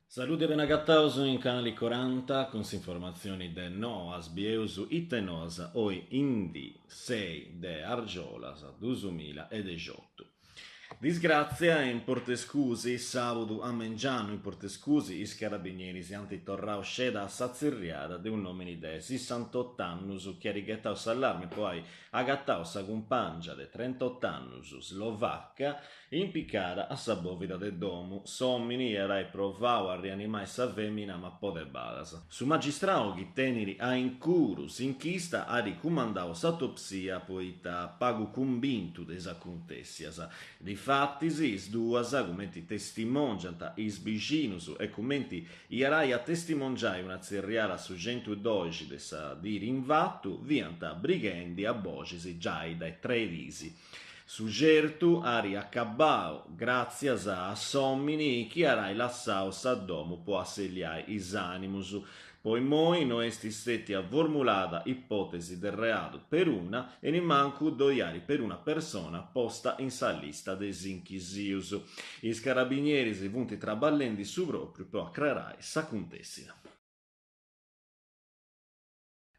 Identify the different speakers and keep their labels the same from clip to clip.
Speaker 1: Salute ben agattauso in canale 40 con informazioni de Noas Bieusu Itenosa oi indi 6 de Argiolas 2018. Disgrazia in Portescusi, sabato a Mengiano in Portescusi, i carabinieri si antitorrao sceda a sazzirriada di un nome de 68 anni che ha righettato allarme, poi agattao sa compagna de 38 anni slovacca impiccata a sabovida del domo, sommini era e provavo a rianimare sa femmina ma pode balas. Su magistrao che teneri a incurus inchista ha ricomandao s'autopsia poita pagu convinto desa contessiasa. Difattisi, is duas, commenti testimongianta is vicinus e commenti iarai a testimongiare una zerriala su 112 dessa di rinvattu, vianta brighendi a bocisi giai dai 3 visi. Su gertu ari accabbao, grazie a sommini, chi arai lassao sa domo può assegliare is animus. Poi moi no esti stetti a formulata ipotesi del reato per una e ne manco doiari per una persona posta in sa lista des inquisius. I carabinieri si vunti traballendi su proprio per acclarai sa contessina.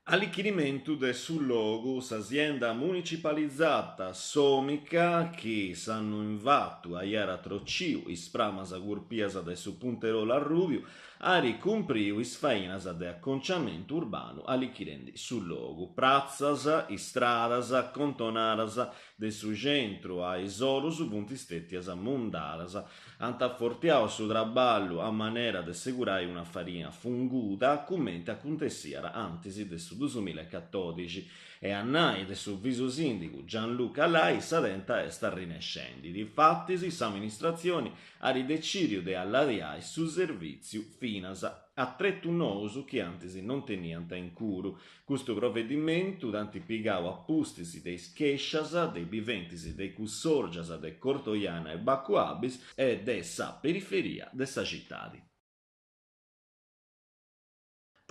Speaker 1: All'inchirimento del sul logo s'azienda municipalizzata Somica che sanno invatto a iera trociu ispramas a gurpiasa del su punterola Rubio a ricumpriu isfainas de acconciamento urbano all'inchirendi sul logo prazzas, istradas, contonaras del su centro a isolus punti stettias a mondaras antafortiao su traballo a manera de assicurare una farina funguda commenta contessiara antisi del su 2014 e a nai del su viso sindico Gianluca Lai sadenta esta rinescendi. Difattisi s'amministrazione a ridecidio de allariai su servizio finas a 31 che antisi non tenianta in curu. Questo provvedimento d'antipigao appustisi dei schescias, dei biventisi dei cussorgias, de Cortoiana e Bacquabis e dessa periferia dessa cittadi.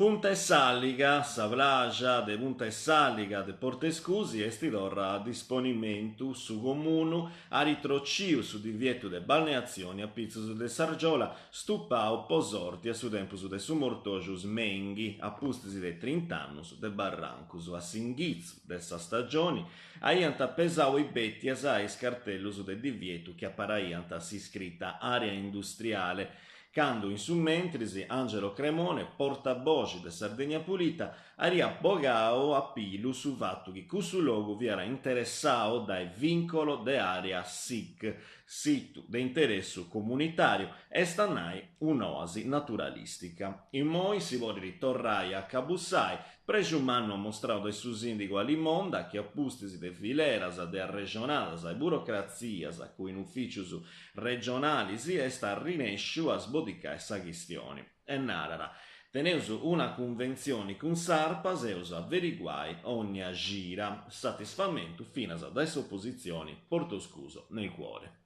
Speaker 1: Punta e Salliga, Savlaja de Punta e Salliga de Portescusi esti dorra a disponimento su comunu a ritrociu su divieto de balneazioni a pizzus de Sargiola stupau posortia su tempus de su mortojus menghi a pustisi de 30 annus de barrancus a singhizu dessa stagioni aianta pesau i bettias a cartellus de divieto che apparaianta si scritta area industriale cando in summentrisi Angelo Cremone, portaboci de Sardegna Pulita, aria bogao a pilu su fatto che questo logo vi era interessato dai vincolo de area SIC, sito de interesse comunitario, e stanai un'oasi naturalistica. In moi si vuole ritornare a Cabussai, precio un anno mostrato il suo sindico a Limonda che appustisi de fileras de regionalas e burocrazias a cui in ufficius regionali si sta rinesciu a sbodicare sa questione. E narara, teneus una convenzione con Sarpas e us averiguai ogni gira, satisfamento fino a adesso opposizioni, porto scuso nel cuore.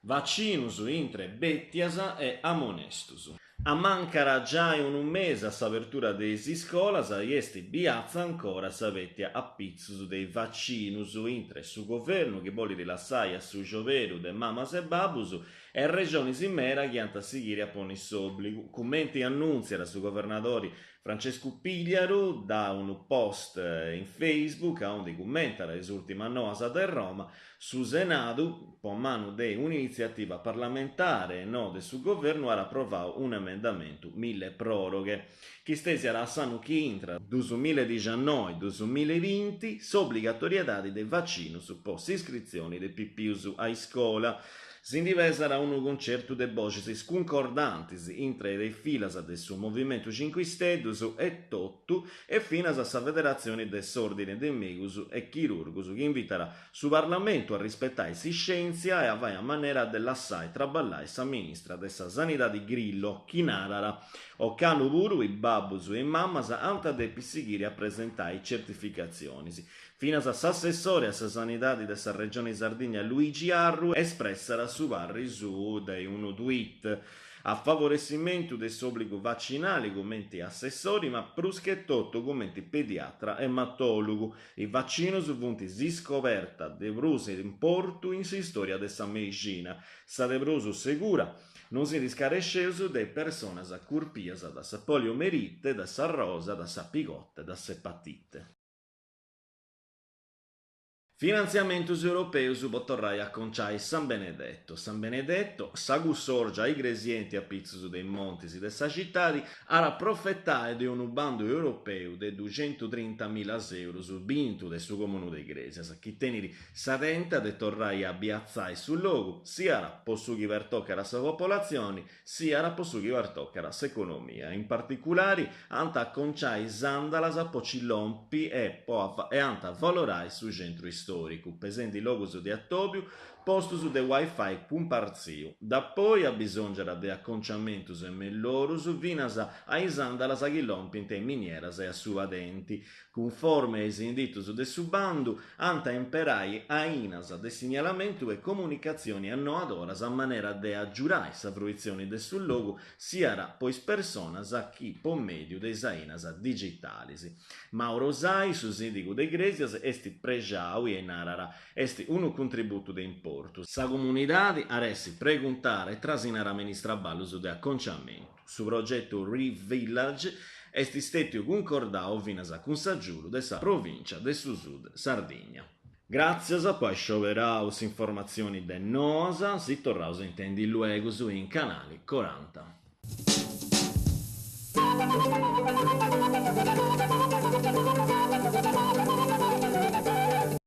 Speaker 1: Vaccinus intre Bettiasa e Amonestus. A mancara già in un mese a s'apertura desi scolas iesti biazza ancora s'avettia a pizzus dei vaccinus intre su governo che vuole rilassare a su gioveru de mamas e babus e regioni si mera che anta seguire a ponis obbligo. Commenti e annunzi era su governatori Francesco Pigliaru da un post in Facebook onde commenta l'esultima noasa del Roma su Senado po mano de un'iniziativa parlamentare no de su governo era approvato un emendamento 1000 proroghe che stesi alla sanu che intra 2019-2020 s'obbligatorietà dei vaccini su post iscrizioni de PPUS a scuola. Si indivesara un concerto de voces concordantes intre le filas del suo movimento 5 Stelle e Tottu e fino a sa federazione dell'ordine dei megus e chirurgus che inviterà su Parlamento a rispettare si scienza e a vai a manera dell'assai traballare sa ministra della sanità di Grillo Chinarara o canu buru i babus e mammas anta de pisigiri a presentare certificazioni. Fino a s'assessore a sa sanità della regione Sardegna Luigi Arru espressara su barri su dei uno tweet. a favorecimento dell'obbligo vaccinale commenti assessori, ma pruschetto commenti pediatra e ematologo. I vaccini sono venuti scoperta de brusi in porto in storia della medicina. Sa de brusu segura non si riscaresceso de persone accurpias da sa poliomerite, da sa rosa, da sa pigotte, da sa epatite. Finanziamentos europeus bottorrai a conciai San Benedetto. San Benedetto, sagu sorgia ai gresienti a pizzus dei montis de sa cittadi, ara profettae de un bando europeu de 230.000 euro bintu de su comunu de Igresias, chi teniri sadenta de torrai a biazzai sul logo, sia ra possughi vertoccare a sa popolazione, sia ra possughi vertoccare a sa economia. In particolare, anta conciai zandalas a pocillompi e anta valorai su centro storico, presenti logos di Attobio, postus de wifi pumparziu. Da poi a bisogera de acconciamentus e mellorus, vinas a isandalas a ghilompinte e minieras e a suadenti. Conforme es inditus de su bandu, anta imperai a inas de segnalamento e comunicazioni annoadoras a manera de aggiurai sa fruizione de sul logo, siara pois personas a chi po medio de sainas digitalis. Mauro Sai, su sindico de Igresias, esti prejau e narara, esti unu contributo de importo. Sa comunidade aressi preguntare e trasinare a ministraballus de acconciamento. Su progetto Re-Village esti stetio concordau vinas a Cunsagiulu de sa provincia de su sud Sardigna. Grazie a poi scioveràus informazioni de nosa, si torraus intendi luego su in canale 40.